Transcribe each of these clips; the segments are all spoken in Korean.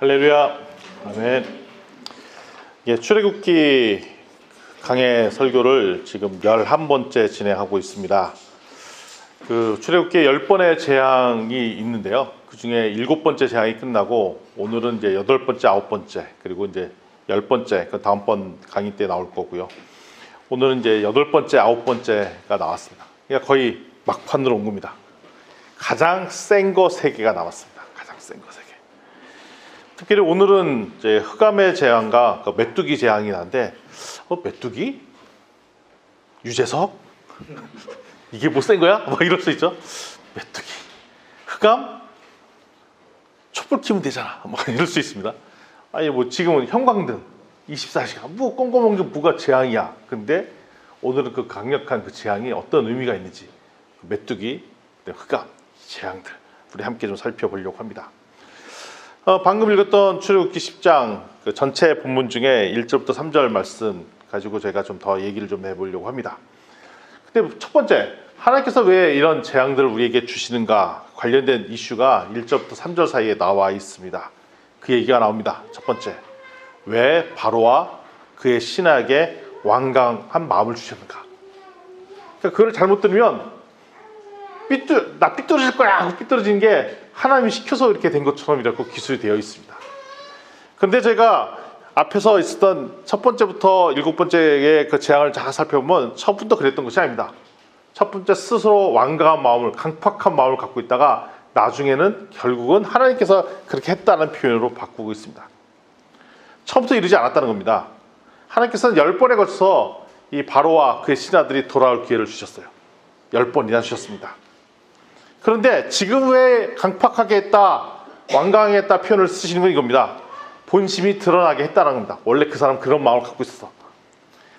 할렐루야. 아멘. 예, 출애굽기 강해 설교를 지금 11번째 진행하고 있습니다. 출애굽기에 10번의 재앙이 있는데요. 그 중에 7번째 재앙이 끝나고 오늘은 이제 8번째, 9번째, 그리고 이제 10번째, 그 다음번 강의 때 나올 거고요. 오늘은 이제 8번째, 9번째가 나왔습니다. 그러니까 거의 막판으로 온 겁니다. 가장 센 거 3개가 남았습니다. 가장 센 거 3개. 특히 오늘은 이제 흑암의 재앙과 그 메뚜기 재앙이 나는데, 메뚜기? 유재석? 이게 뭐 센 거야? 뭐 이럴 수 있죠. 메뚜기, 흑암, 촛불 켜면 되잖아. 뭐 이럴 수 있습니다. 아니 뭐 지금은 형광등 24시간 뭐 꼼꼼한 게 뭐가 재앙이야. 근데 오늘은 그 강력한 그 재앙이 어떤 의미가 있는지, 메뚜기, 흑암, 재앙들 우리 함께 좀 살펴보려고 합니다. 방금 읽었던 출애굽기 10장 그 전체 본문 중에 1절부터 3절 말씀 가지고 제가 좀 더 얘기를 좀 해보려고 합니다. 근데 첫 번째, 하나님께서 왜 이런 재앙들을 우리에게 주시는가 관련된 이슈가 1절부터 3절 사이에 나와 있습니다. 그 얘기가 나옵니다. 첫 번째, 왜 바로와 그의 신하에게 완강한 마음을 주셨는가. 그러니까 그걸 잘못 들으면 나 삐뚤어질 거야 하고 삐뚤어지는 게 하나님이 시켜서 이렇게 된 것처럼 이렇게 기술이 되어 있습니다. 그런데 제가 앞에서 있었던 첫 번째부터 7번째의 그 재앙을 잘 살펴보면 처음부터 그랬던 것이 아닙니다. 첫 번째, 스스로 완강한 마음을, 강팍한 마음을 갖고 있다가 나중에는 결국은 하나님께서 그렇게 했다는 표현으로 바꾸고 있습니다. 처음부터 이르지 않았다는 겁니다. 하나님께서는 10번에 걸쳐서 이 바로와 그의 신하들이 돌아올 기회를 주셨어요. 10번이나 주셨습니다. 그런데 지금 왜 강팍하게 했다, 완강하게 했다 표현을 쓰시는 건 이겁니다. 본심이 드러나게 했다는 겁니다. 원래 그 사람 그런 마음을 갖고 있었어.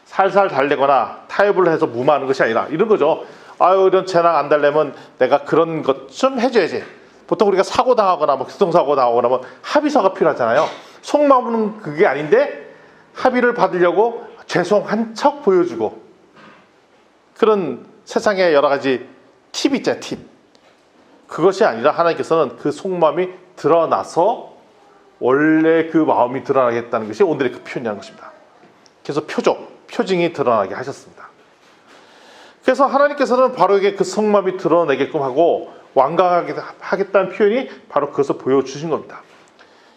살살 달래거나 타협을 해서 무마하는 것이 아니라 이런 거죠. 아유, 이런 재앙 안 달래면 내가 그런 것 좀 해줘야지. 보통 우리가 사고 당하거나 뭐 교통사고 당하거나 뭐 합의서가 필요하잖아요. 속마음은 그게 아닌데 합의를 받으려고 죄송한 척 보여주고, 그런 세상에 여러 가지 팁이 있잖아요. 팁. 그것이 아니라 하나님께서는 그 속마음이 드러나서 원래 그 마음이 드러나겠다는 것이 오늘의 그 표현이라는 것입니다. 그래서 표징이 드러나게 하셨습니다. 그래서 하나님께서는 바로에게 그 속마음이 드러내게끔 하고 완강하게 하겠다는 표현이 바로 그것을 보여주신 겁니다.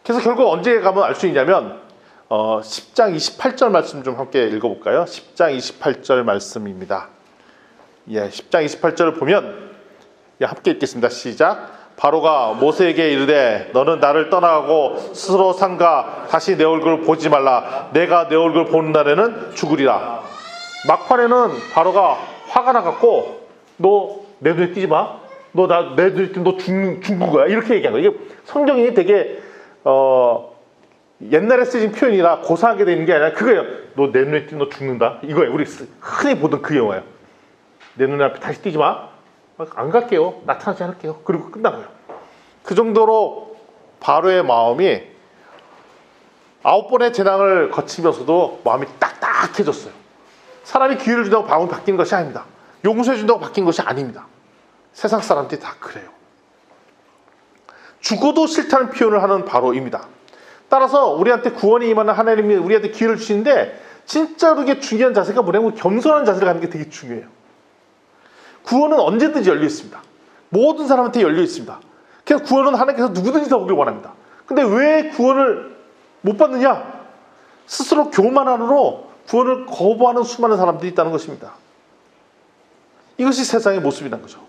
그래서 결국 언제 가면 알 수 있냐면 10장 28절 말씀 좀 함께 읽어볼까요? 10장 28절 말씀입니다. 10장 28절을 보면 함께 읽겠습니다. 시작. 바로가 모세에게 이르되 너는 나를 떠나가고 스스로 삼가 다시 내 얼굴을 보지 말라. 내가 내 얼굴을 보는 날에는 죽으리라. 막판에는 바로가 화가 나갖고 너 내 눈에 띄지 마. 너 내 눈에 띄면 너 죽는 거야. 이렇게 얘기한 거예요. 이게 성경이 되게 옛날에 쓰신 표현이라 고사하게 되는 게 아니라 그거예요. 너 내 눈에 띄면 너 죽는다. 이거예요. 우리 흔히 보던 그 영화예요. 내 눈 앞에 다시 띄지 마. 안 갈게요. 나타나지 않을게요. 그리고 끝난 거예요. 그 정도로 바로의 마음이 9번의 재앙을 거치면서도 마음이 딱딱해졌어요. 사람이 기회를 준다고 마음이 바뀌는 것이 아닙니다. 용서해 준다고 바뀐 것이 아닙니다. 세상 사람들이 다 그래요. 죽어도 싫다는 표현을 하는 바로입니다. 따라서 우리한테 구원이 임하는 하나님이 우리한테 기회를 주시는데 진짜로 이게 중요한 자세가 뭐냐면 겸손한 자세를 갖는 게 되게 중요해요. 구원은 언제든지 열려 있습니다. 모든 사람한테 열려 있습니다. 그래서 구원은 하나님께서 누구든지 다 오길 원합니다. 근데 왜 구원을 못 받느냐? 스스로 교만함으로 구원을 거부하는 수많은 사람들이 있다는 것입니다. 이것이 세상의 모습이라는 거죠.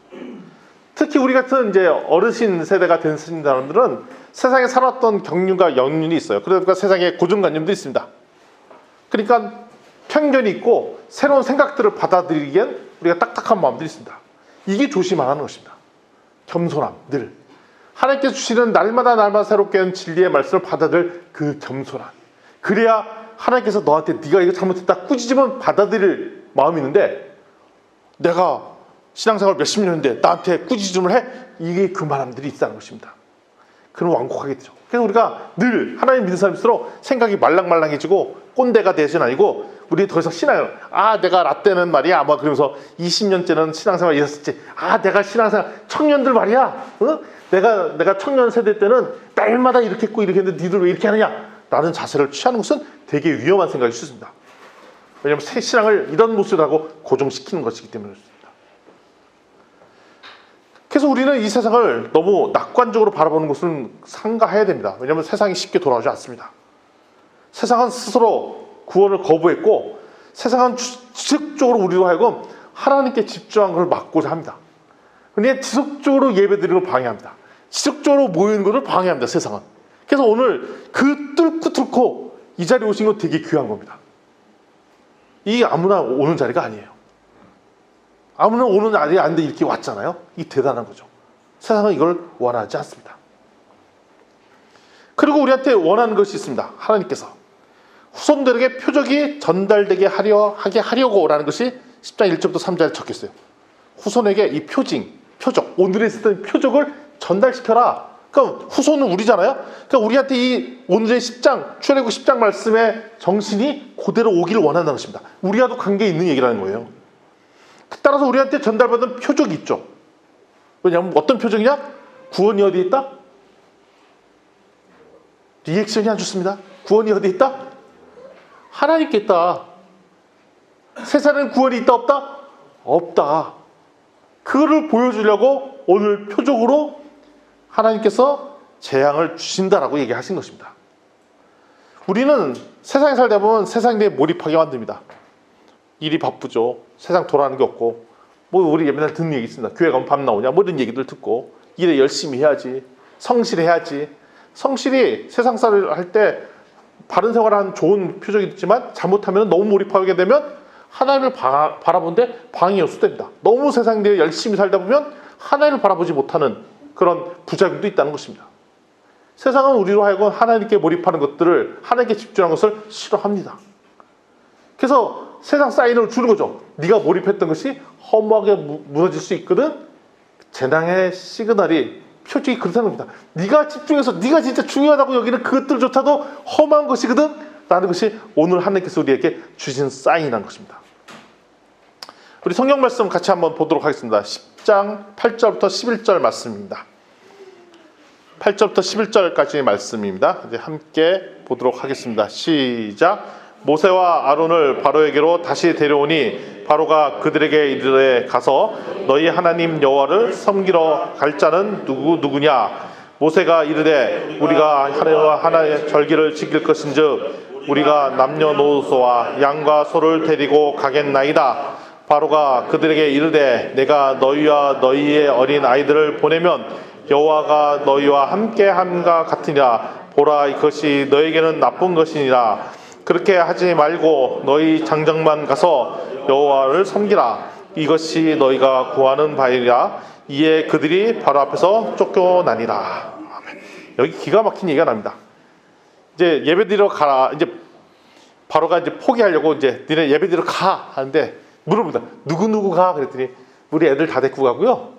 특히 우리 같은 이제 어르신 세대가 된 사람들은 세상에 살았던 경륜과 연륜이 있어요. 그러니까 세상에 고정관념도 있습니다. 그러니까 편견이 있고 새로운 생각들을 받아들이기엔 우리가 딱딱한 마음들이 있습니다. 이게 조심해야 하는 것입니다. 겸손함, 늘 하나님께서 주시는 날마다 새롭게 하는 진리의 말씀을 받아들일 그 겸손함. 그래야 하나님께서 너한테 네가 이거 잘못했다 꾸짖으면 받아들일 마음이 있는데, 내가 신앙생활 몇십 년인데 나한테 꾸짖음을 해? 이게 그만함들이 있다는 것입니다. 그럼 완곡하게 되죠. 그래서 우리가 늘 하나님 믿는 사람일수록 생각이 말랑말랑해지고 꼰대가 되시는 아니고, 우리 더 이상 신앙을 내가 라떼는 말이야 아마 그러면서 20년째는 신앙생활 있었지, 내가 신앙생활 청년들 말이야 내가 청년 세대 때는 날마다 이렇게 했고 이렇게 했는데 니들 왜 이렇게 하느냐? 라는 자세를 취하는 것은 되게 위험한 생각일 수 있습니다. 왜냐하면 새 신앙을 이런 모습으로 하고 고정시키는 것이기 때문에 그렇습니다. 그래서 우리는 이 세상을 너무 낙관적으로 바라보는 것은 삼가해야 됩니다. 왜냐하면 세상이 쉽게 돌아오지 않습니다. 세상은 스스로 구원을 거부했고 세상은 지속적으로 우리로 하여금 하나님께 집중한 것을 막고자 합니다. 근데 지속적으로 예배드리는 걸 방해합니다. 지속적으로 모이는 것을 방해합니다. 세상은. 그래서 오늘 그 뚫고 이 자리에 오신 건 되게 귀한 겁니다. 이게 아무나 오는 자리가 아니에요. 아무나 오는 자리에 아닌데 이렇게 왔잖아요. 이게 대단한 거죠. 세상은 이걸 원하지 않습니다. 그리고 우리한테 원하는 것이 있습니다. 하나님께서 후손들에게 표적이 전달되게 하려고 라는 것이 10장 1절부터 3절에 적혔어요. 후손에게 이 표적, 오늘에 있었던 표적을 전달시켜라. 그럼 후손은 우리잖아요. 그러니까 우리한테 이 오늘의 10장, 출애굽 10장 말씀의 정신이 그대로 오기를 원한다는 것입니다. 우리와도 관계 있는 얘기라는 거예요. 따라서 우리한테 전달받은 표적이 있죠. 왜냐하면 어떤 표적이냐? 구원이 어디에 있다? 리액션이 안 좋습니다. 구원이 어디에 있다? 하나님께 있다. 세상에는 구원이 있다 없다? 없다. 그거를 보여주려고 오늘 표적으로 하나님께서 재앙을 주신다라고 얘기하신 것입니다. 우리는 세상에 살다 보면 세상에 몰입하게 만듭니다. 일이 바쁘죠. 세상 돌아가는 게 없고 뭐 우리 맨날 듣는 얘기 있습니다. 교회 가면 밤 나오냐 뭐 이런 얘기들 듣고 일에 열심히 해야지, 성실해야지. 성실이 세상 살을 할 때 바른 생활하는 좋은 표적이 있지만 잘못하면 너무 몰입하게 되면 하나님을 바라보는데 방해 요소됩니다. 너무 세상 내에 열심히 살다 보면 하나님을 바라보지 못하는 그런 부작용도 있다는 것입니다. 세상은 우리로 하여금 하나님께 몰입하는 것들을 하나님께 집중하는 것을 싫어합니다. 그래서 세상 사인을 주는 거죠. 네가 몰입했던 것이 허무하게 무너질 수 있거든. 재앙의 시그널이 표적이 그렇다는 겁니다. 네가 집중해서 네가 진짜 중요하다고 여기는 그것들조차도 험한 것이거든 라는 것이 오늘 하나님께서 우리에게 주신 사인이라는 것입니다. 우리 성경 말씀 같이 한번 보도록 하겠습니다. 10장 8절부터 11절 말씀입니다. 8절부터 11절까지의 말씀입니다. 이제 함께 보도록 하겠습니다. 시작. 모세와 아론을 바로에게로 다시 데려오니 바로가 그들에게 이르되 가서 너희 하나님 여호와를 섬기러 갈 자는 누구냐? 모세가 이르되 우리가 하나의 절기를 지킬 것인즉 우리가 남녀노소와 양과 소를 데리고 가겠나이다. 바로가 그들에게 이르되 내가 너희와 너희의 어린 아이들을 보내면 여호와가 너희와 함께 함과 같으니라. 보라, 이것이 너희에게는 나쁜 것이니라. 그렇게 하지 말고 너희 장정만 가서 여호와를 섬기라. 이것이 너희가 구하는 바이라. 이에 그들이 바로 앞에서 쫓겨나니라. 아멘. 여기 기가 막힌 얘기가 납니다. 이제 예배드리러 가라. 이제 바로가 이제 포기하려고 이제 니네 예배드리러 가 하는데 물어봅니다. 누구 가? 그랬더니 우리 애들 다 데리고 가고요.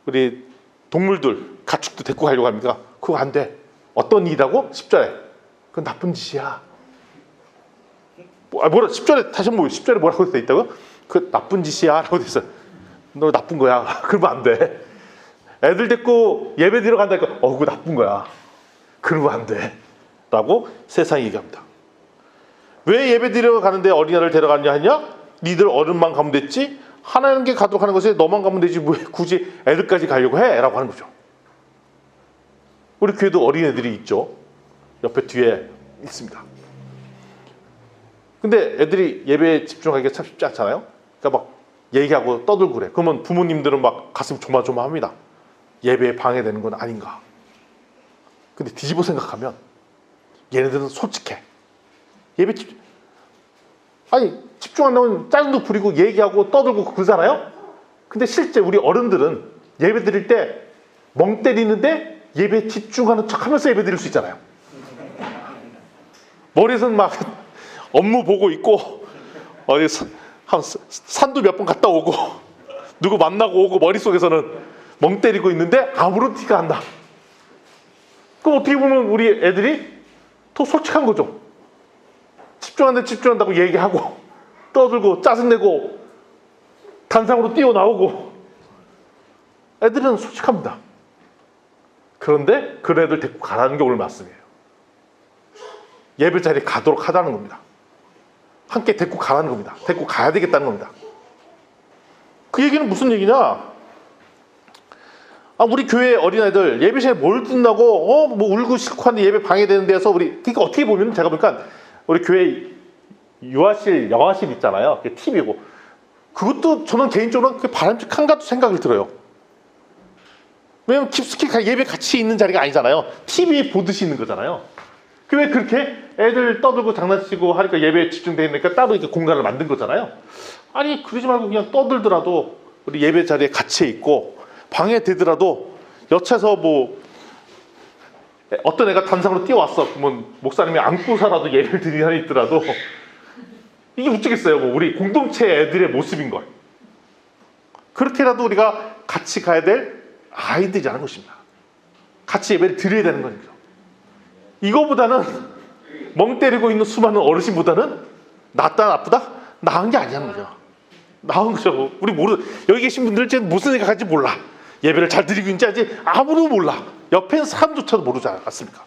우리 동물들 가축도 데리고 가려고 합니다. 그거 안 돼. 어떤 일이라고? 10절에. 그건 나쁜 짓이야. 뭐라 10절에 다시 한번 10절에 뭐라고 돼 있다고요? 그 나쁜 짓이야 라고 돼 있어요. 너 나쁜 거야. 그러면 안 돼. 애들 데리고 예배드리러 간다니까 그거 나쁜 거야. 그러면 안 돼. 라고 세상이 얘기합니다. 왜 예배드리러 가는데 어린아이를 데려가냐 하냐? 니들 어른만 가면 됐지? 하나님께 가도록 하는 것에 너만 가면 되지 왜 굳이 애들까지 가려고 해? 라고 하는 거죠. 우리 교회도 어린애들이 있죠. 옆에 뒤에 있습니다. 근데 애들이 예배에 집중하기가 참 쉽지 않잖아요. 그러니까 막 얘기하고 떠들고 그래. 그러면 부모님들은 막 가슴 조마조마합니다. 예배에 방해되는 건 아닌가. 근데 뒤집어 생각하면 얘네들은 솔직해. 예배 집중 안 나오면 짜증도 부리고 얘기하고 떠들고 그러잖아요. 근데 실제 우리 어른들은 예배 드릴 때 멍 때리는데 예배에 집중하는 척하면서 예배 드릴 수 있잖아요. 머리에서는 막 업무 보고 있고 어디 산도 몇 번 갔다 오고 누구 만나고 오고 머릿속에서는 멍 때리고 있는데 아무런 티가 안 나. 그럼 어떻게 보면 우리 애들이 더 솔직한 거죠. 집중하는데 집중한다고 얘기하고 떠들고 짜증내고 단상으로 뛰어나오고 애들은 솔직합니다. 그런데 그런 애들 데리고 가라는 게 오늘 말씀이에요. 예배 자리에 가도록 하자는 겁니다. 함께 데리고 가라는 겁니다. 데리고 가야 되겠다는 겁니다. 그 얘기는 무슨 얘기냐? 우리 교회 어린아이들 예배 시간에 뭘 듣는다고 뭐 울고 싫고 하는데 예배 방해되는 데서 그러니까 어떻게 보면 제가 보니까 우리 교회 유아실, 영아실 있잖아요. 그게 TV고 그것도 저는 개인적으로 바람직한가 생각이 들어요. 왜냐면 깊숙이 예배 같이 있는 자리가 아니잖아요. TV 보듯이 있는 거잖아요. 왜 그렇게 애들 떠들고 장난치고 하니까 예배에 집중되니까 따로 이렇게 공간을 만든 거잖아요. 아니 그러지 말고 그냥 떠들더라도 우리 예배 자리에 같이 있고 방해되더라도 여차서 뭐 어떤 애가 단상으로 뛰어왔어. 그러면 목사님이 안고서라도 예배를 드리는 한이 있더라도 이게 어쩌겠어요. 뭐 우리 공동체 애들의 모습인 걸. 그렇게라도 우리가 같이 가야 될 아이들이라는 것입니다. 같이 예배를 드려야 되는 거죠. 이거보다는 멍 때리고 있는 수많은 어르신보다는 낫다 나쁘다? 나은 게 아니라는 거죠. 나은 거죠. 우리 여기 계신 분들 무슨 생각할지 몰라. 예배를 잘 드리고 있는지 아직 아무도 몰라. 옆에 있는 사람조차도 모르지 않습니까?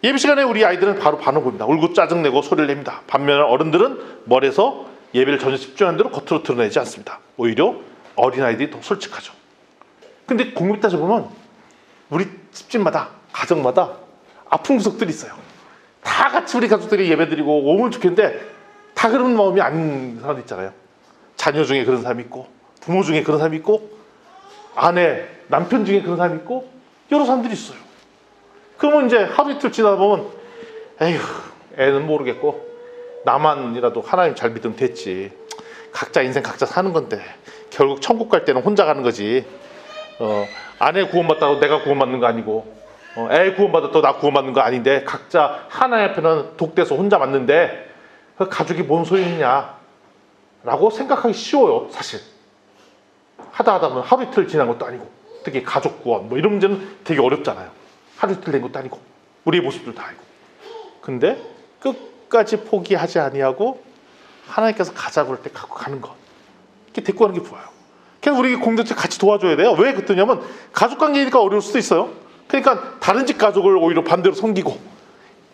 예배 시간에 우리 아이들은 바로 반응 봅니다. 울고 짜증내고 소리를 냅니다. 반면에 어른들은 머리에서 예배를 전혀 집중하는 대로 겉으로 드러내지 않습니다. 오히려 어린아이들이 더 솔직하죠. 근데 공부 따져보면 우리 집집마다 가정마다 아픈 구석들이 있어요. 다 같이 우리 가족들이 예배드리고 오면 좋겠는데 다 그런 마음이 아닌 사람도 있잖아요. 자녀 중에 그런 사람이 있고 부모 중에 그런 사람이 있고 아내, 남편 중에 그런 사람이 있고 여러 사람들이 있어요. 그러면 이제 하루 이틀 지나다 보면 에휴 애는 모르겠고 나만이라도 하나님 잘 믿으면 됐지. 각자 인생 각자 사는 건데 결국 천국 갈 때는 혼자 가는 거지. 아내 구원받다고 내가 구원받는 거 아니고 애 구원받았다고 나 구원받는 거 아닌데 각자 하나님 앞에는 독돼서 혼자 맞는데 그 가족이 뭔 소용이냐 라고 생각하기 쉬워요. 사실 하다 보면 하루 이틀 지난 것도 아니고 특히 가족 구원 뭐 이런 문제는 되게 어렵잖아요. 하루 이틀 된 것도 아니고 우리의 모습도 다 알고 근데 끝까지 포기하지 아니하고 하나님께서 가자고 할 때 갖고 가는 것 이렇게 데리고 가는 게 좋아요. 그래서 우리 공동체 같이 도와줘야 돼요. 왜 그러냐면 가족관계니까 어려울 수도 있어요. 그러니까 다른 집 가족을 오히려 반대로 섬기고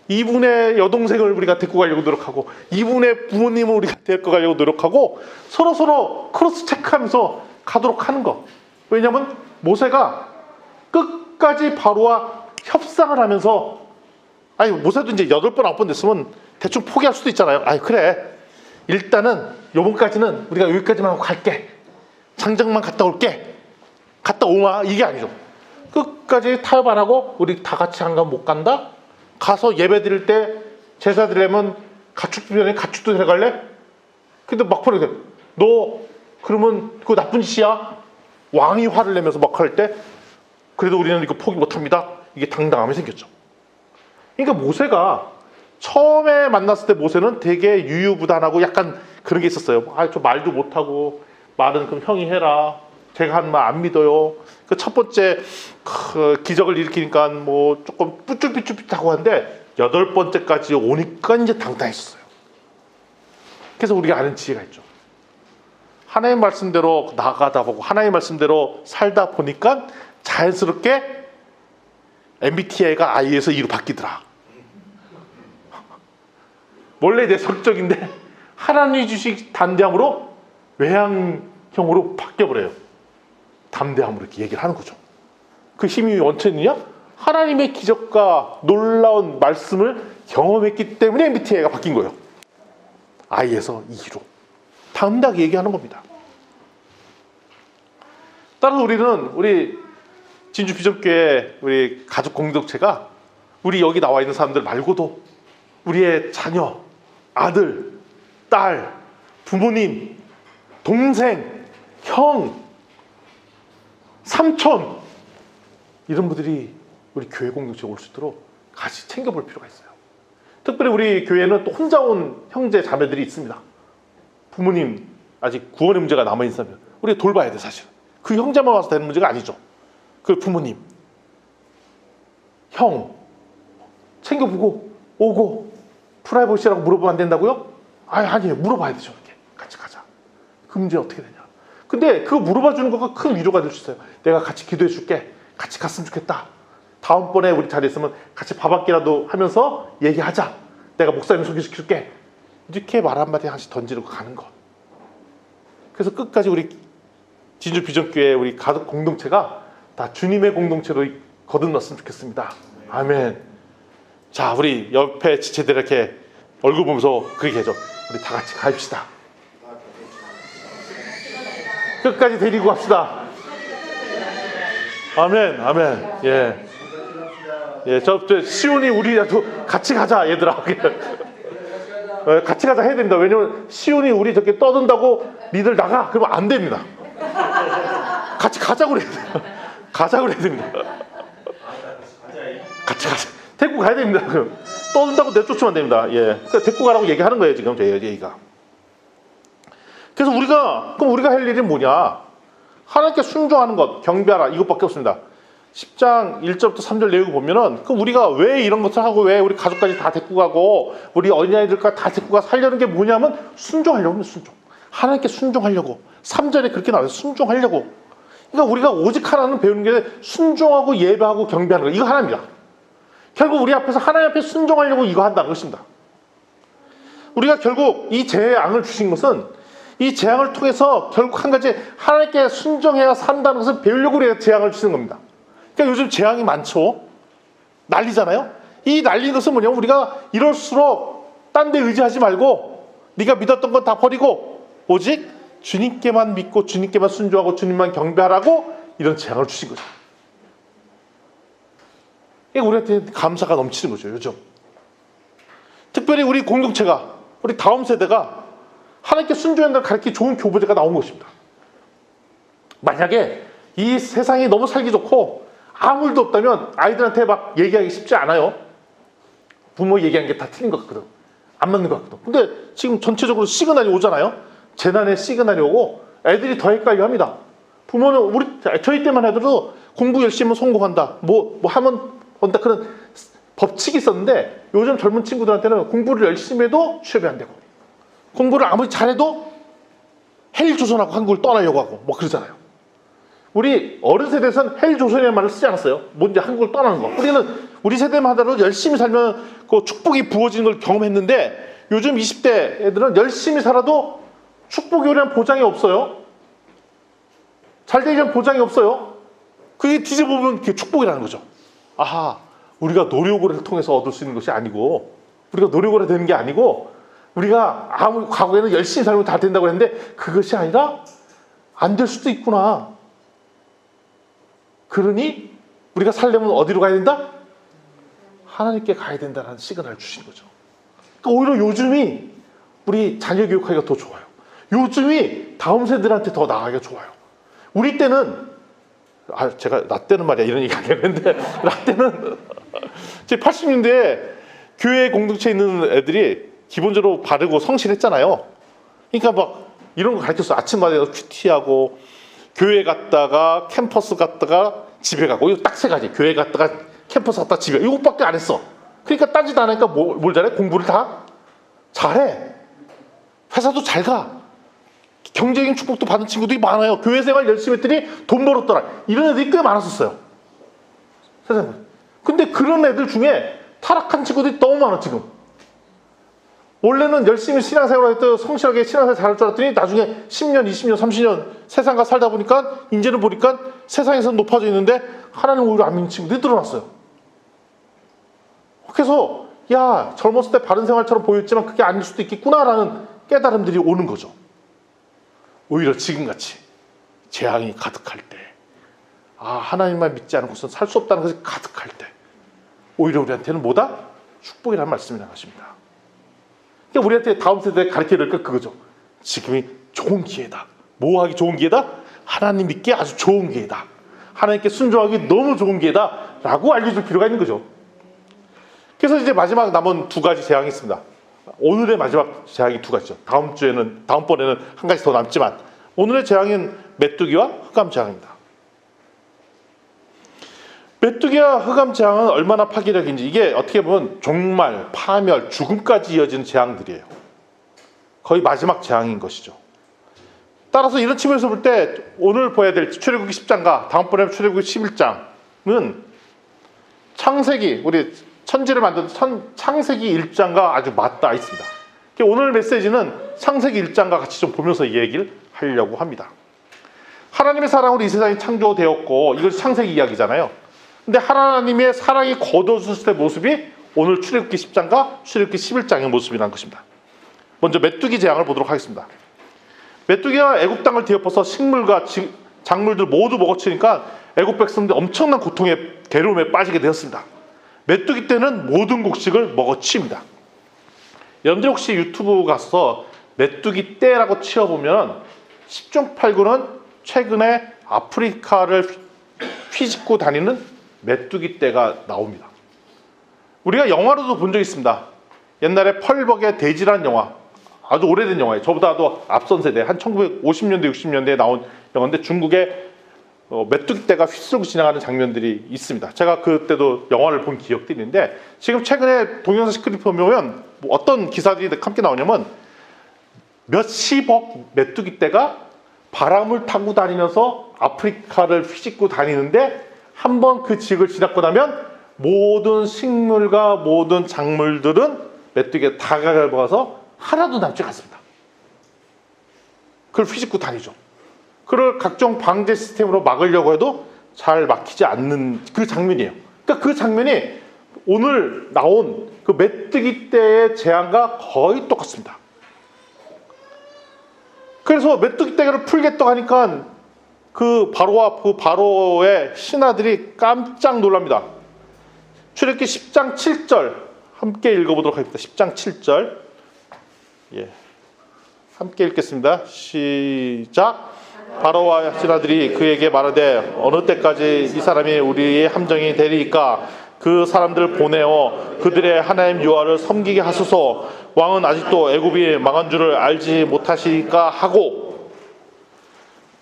이분의 여동생을 우리가 데리고 가려고 노력하고 이분의 부모님을 우리가 데리고 가려고 노력하고 서로 크로스 체크하면서 가도록 하는 거. 왜냐하면 모세가 끝까지 바로와 협상을 하면서 아니 모세도 이제 8번 9번 됐으면 대충 포기할 수도 있잖아요. 아니 그래 일단은 요번까지는 우리가 여기까지만 하고 갈게. 장정만 갔다 올게. 갔다 오마 이게 아니죠. 끝까지 타협 안 하고 우리 다 같이 안 가면 못 간다. 가서 예배 드릴 때 제사 드리려면 가축 주변에 가축도 데려갈래? 근데 막판에 너 그러면 그거 나쁜 짓이야. 왕이 화를 내면서 막 할 때 그래도 우리는 이거 포기 못합니다. 이게 당당함이 생겼죠. 그러니까 모세가 처음에 만났을 때 모세는 되게 유유부단하고 약간 그런 게 있었어요. 저 말도 못하고 말은 그럼 형이 해라. 제가 한 말 안 믿어요. 그 첫 번째 기적을 일으키니까 뭐 조금 삐뚤삐뚤하고 한데 8번째까지 오니까 이제 당당했었어요. 그래서 우리가 아는 지혜가 있죠. 하나님 말씀대로 나가다 보고 하나님 말씀대로 살다 보니까 자연스럽게 MBTI가 I에서 E로 바뀌더라. 원래 내 성격인데 하나님이 주신 담대함으로 외향형으로 바뀌어버려요. 담대함으로 이렇게 얘기를 하는 거죠. 그 힘이 원천이냐? 하나님의 기적과 놀라운 말씀을 경험했기 때문에 MBTI가 바뀐 거예요. I에서 E로 담대하게 얘기하는 겁니다. 따라서 우리 진주 비전교회 우리 가족 공동체가 우리 여기 나와 있는 사람들 말고도 우리의 자녀, 아들, 딸, 부모님, 동생, 형, 삼촌 이런 분들이 우리 교회 공동체에 올 수 있도록 같이 챙겨볼 필요가 있어요. 특별히 우리 교회는 또 혼자 온 형제 자매들이 있습니다. 부모님 아직 구원의 문제가 남아있는 사람들 우리가 돌봐야 돼. 사실 그 형제만 와서 되는 문제가 아니죠. 그 부모님, 형 챙겨보고 오고 프라이버시라고 물어보면 안 된다고요? 아니에요. 물어봐야 되죠. 이렇게 같이 가자. 그 문제 어떻게 되냐? 근데 그거 물어봐 주는 거가 큰 위로가 될 수 있어요. 내가 같이 기도해 줄게. 같이 갔으면 좋겠다. 다음번에 우리 자리에 있으면 같이 밥 한 끼라도 하면서 얘기하자. 내가 목사님 소개시켜줄게. 이렇게 말 한마디 하나씩 던지고 가는 것. 그래서 끝까지 우리 진주 비전교회 우리 가족 공동체가 다 주님의 공동체로 거듭났으면 좋겠습니다. 아멘. 자, 우리 옆에 지체들 이렇게 얼굴 보면서 그렇게 해줘. 우리 다 같이 가입시다. 끝까지 데리고 갑시다. 아멘, 아멘. 예. 예, 저 시온이 우리라도 같이 가자, 얘들아. 같이 가자 해야 됩니다. 왜냐면 시온이 우리 저렇게 떠든다고 니들 나가 그러면 안 됩니다. 같이 가자고 그래야 돼요. 가자고 그래야 됩니다. 같이 가자. 데리고 가야 됩니다. 떠든다고 내쫓으면 안 됩니다. 예, 그러니까 데리고 가라고 얘기하는 거예요 지금 저희 얘기가. 그래서 그럼 우리가 할 일이 뭐냐? 하나님께 순종하는 것, 경배하라 이것밖에 없습니다. 10장 1절부터 3절 내용 보면은 그럼 우리가 왜 이런 것을 하고 왜 우리 가족까지 다 데리고 가고 우리 어린아이들까지 다 데리고 가 살려는 게 뭐냐면 순종하려고 합니다. 순종. 하나님께 순종하려고. 3절에 그렇게 나와요. 순종하려고. 그러니까 우리가 오직 하나는 배우는 게 순종하고 예배하고 경배하는 거. 이거 하나입니다. 결국 우리 앞에서 하나님 앞에 순종하려고 이거 한다는 것입니다. 우리가 결국 이 재앙을 주신 것은 이 재앙을 통해서 결국 한 가지 하나님께 순종해야 산다는 것을 배우려고 우리가 재앙을 주시는 겁니다. 그러니까 요즘 재앙이 많죠. 난리잖아요. 이 난리는 것은 뭐냐면 우리가 이럴수록 딴 데 의지하지 말고 네가 믿었던 건 다 버리고 오직 주님께만 믿고 주님께만 순종하고 주님만 경배하라고 이런 재앙을 주신 거죠. 우리한테 감사가 넘치는 거죠. 요즘 특별히 우리 공동체가 우리 다음 세대가 하나님께 순종한다는 가르치기 좋은 교보제가 나온 것입니다. 만약에 이 세상이 너무 살기 좋고 아무 일도 없다면 아이들한테 막 얘기하기 쉽지 않아요. 부모 얘기하는 게 다 틀린 것 같거든. 안 맞는 것 같거든. 근데 지금 전체적으로 시그널이 오잖아요. 재난의 시그널이 오고 애들이 더 헷갈려합니다. 부모는 저희 때만 해도 공부 열심히 하면 성공한다. 뭐 하면 온다 그런 법칙이 있었는데 요즘 젊은 친구들한테는 공부를 열심히 해도 취업이 안 되고 공부를 아무리 잘해도 헬조선하고 한국을 떠나려고 하고 뭐 그러잖아요. 우리 어른 세대에서는 헬조선이라는 말을 쓰지 않았어요. 뭔지 한국을 떠나는 거. 우리 세대만 하더라도 열심히 살면 그 축복이 부어지는 걸 경험했는데 요즘 20대 애들은 열심히 살아도 축복이 오려는 보장이 없어요. 잘 되려는 보장이 없어요. 그게 뒤집어보면 그게 축복이라는 거죠. 아하, 우리가 노력을 통해서 얻을 수 있는 것이 아니고 우리가 노력을 해야 되는 게 아니고 우리가 아무 과거에는 열심히 살면 다 된다고 했는데 그것이 아니라 안 될 수도 있구나. 그러니 우리가 살려면 어디로 가야 된다? 하나님께 가야 된다는 시그널을 주신 거죠. 그러니까 오히려 요즘이 우리 자녀 교육하기가 더 좋아요. 요즘이 다음 세대들한테 더 나아가기가 좋아요. 우리 때는 제가 나 때는 말이야 이런 얘기 안 했는데 나 때는 제 80년대에 교회 공동체에 있는 애들이 기본적으로 바르고 성실했잖아요. 그러니까 막 이런 거 가르쳤어요. 아침마다 큐티하고 교회 갔다가 캠퍼스 갔다가 집에 가고 이거 딱 세 가지. 교회 갔다가 캠퍼스 갔다가 집에 이것밖에 안 했어. 그러니까 따지도 않으니까 뭘 잘해? 공부를 다 잘해. 회사도 잘 가. 경제적인 축복도 받은 친구들이 많아요. 교회 생활 열심히 했더니 돈 벌었더라. 이런 애들이 꽤 많았었어요. 세상에. 근데 그런 애들 중에 타락한 친구들이 너무 많아 지금. 원래는 열심히 신앙생활을 했더 성실하게 신앙생활 잘할 줄 알았더니 나중에 10년, 20년, 30년 세상과 살다 보니까 이제는 보니까 세상에서 높아져 있는데 하나님 오히려 안 믿는 친구들이 늘어났어요. 그래서 야 젊었을 때 바른 생활처럼 보였지만 그게 아닐 수도 있겠구나라는 깨달음들이 오는 거죠. 오히려 지금같이 재앙이 가득할 때 하나님만 믿지 않은 곳은 살 수 없다는 것이 가득할 때 오히려 우리한테는 뭐다? 축복이라는 말씀이 나가십니다. 그러니까 우리한테 다음 세대에 가르쳐야 될 건 그거죠. 지금이 좋은 기회다. 뭐 하기 좋은 기회다? 하나님 믿기 아주 좋은 기회다. 하나님께 순종하기 너무 좋은 기회다 라고 알려줄 필요가 있는 거죠. 그래서 이제 마지막 남은 두 가지 재앙이 있습니다. 오늘의 마지막 재앙이 두 가지죠. 다음번에는 한 가지 더 남지만 오늘의 재앙은 메뚜기와 흑암 재앙입니다. 메뚜기와 흑암 재앙은 얼마나 파괴력인지 이게 어떻게 보면 종말, 파멸, 죽음까지 이어지는 재앙들이에요. 거의 마지막 재앙인 것이죠. 따라서 이런 측면에서 볼 때 오늘 봐야 될 출애굽기 10장과 다음번에 출애굽기 11장은 창세기, 우리 천지를 만든 창세기 1장과 아주 맞닿아 있습니다. 오늘 메시지는 창세기 1장과 같이 좀 보면서 이 얘기를 하려고 합니다. 하나님의 사랑으로 이 세상이 창조되었고, 이것이 창세기 이야기잖아요. 근데 하나님의 사랑이 거둬졌을 때 모습이 오늘 출애굽기 10장과 출애굽기 11장의 모습이라는 것입니다. 먼저 메뚜기 재앙을 보도록 하겠습니다. 메뚜기가 애굽 땅을 뒤엎어서 식물과 작물들 모두 먹어치니까 애굽 백성들이 엄청난 고통에 괴로움에 빠지게 되었습니다. 메뚜기 떼는 모든 곡식을 먹어치웁니다. 여러분들 혹시 유튜브 가서 메뚜기 떼라고 치어보면 10중 8구는 최근에 아프리카를 휘짓고 다니는 메뚜기 떼가 나옵니다. 우리가 영화로도 본 적이 있습니다. 옛날에 펄벅의 돼지라는 영화, 아주 오래된 영화예요. 저보다도 앞선 세대, 한 1950년대, 60년대에 나온 영화인데 중국의 메뚜기 떼가 휘슬고 지나가는 장면들이 있습니다. 제가 그때도 영화를 본 기억들이 있는데, 지금 최근에 동영상 스크립트 보면 어떤 기사들이 함께 나오냐면 몇십억 메뚜기 떼가 바람을 타고 다니면서 아프리카를 휘짓고 다니는데, 한번 그 지역을 지나고 나면 모든 식물과 모든 작물들은 메뚜기가 다 가서 하나도 남지 않습니다. 그걸 휘짓고 다니죠. 그걸 각종 방제 시스템으로 막으려고 해도 잘 막히지 않는 그 장면이에요. 그러니까 그 장면이 오늘 나온 그 메뚜기 떼의 재앙과 거의 똑같습니다. 그래서 메뚜기 떼를 풀겠다고 하니까 그 바로와 그 바로의 신하들이 깜짝 놀랍니다. 출애굽기 10장 7절 함께 읽어보도록 하겠습니다. 10장 7절, 예, 함께 읽겠습니다. 시작. 바로와 신하들이 그에게 말하되 어느 때까지 이 사람이 우리의 함정이 되리이까? 그 사람들을 보내어 그들의 하나님 여호와를 섬기게 하소서. 왕은 아직도 애굽이 망한 줄을 알지 못하시니까 하고.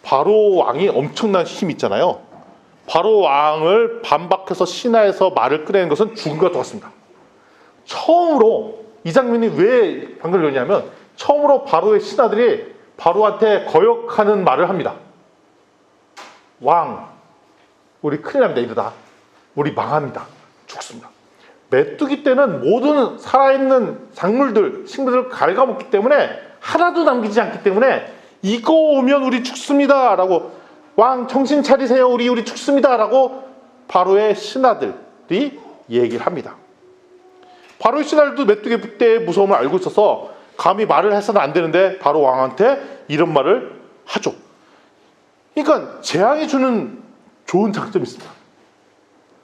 바로 왕이 엄청난 힘이 있잖아요. 바로 왕을 반박해서 신하에서 말을 꺼내는 것은 죽음과 똑같습니다. 처음으로 이 장면이 왜 방금 그러냐면, 처음으로 바로의 신하들이 바로한테 거역하는 말을 합니다. 왕, 우리 큰일 납니다. 이러다 우리 망합니다. 죽습니다. 메뚜기 떼는 모든 살아있는 작물들, 식물들을 갉아먹기 때문에 하나도 남기지 않기 때문에 이거 오면 우리 죽습니다 라고, 왕 정신 차리세요, 우리 죽습니다 라고 바로의 신하들이 얘기를 합니다. 바로의 신하들도 메뚜기 떼의 무서움을 알고 있어서 감히 말을 해서는 안 되는데 바로 왕한테 이런 말을 하죠. 그러니까 재앙이 주는 좋은 장점이 있습니다.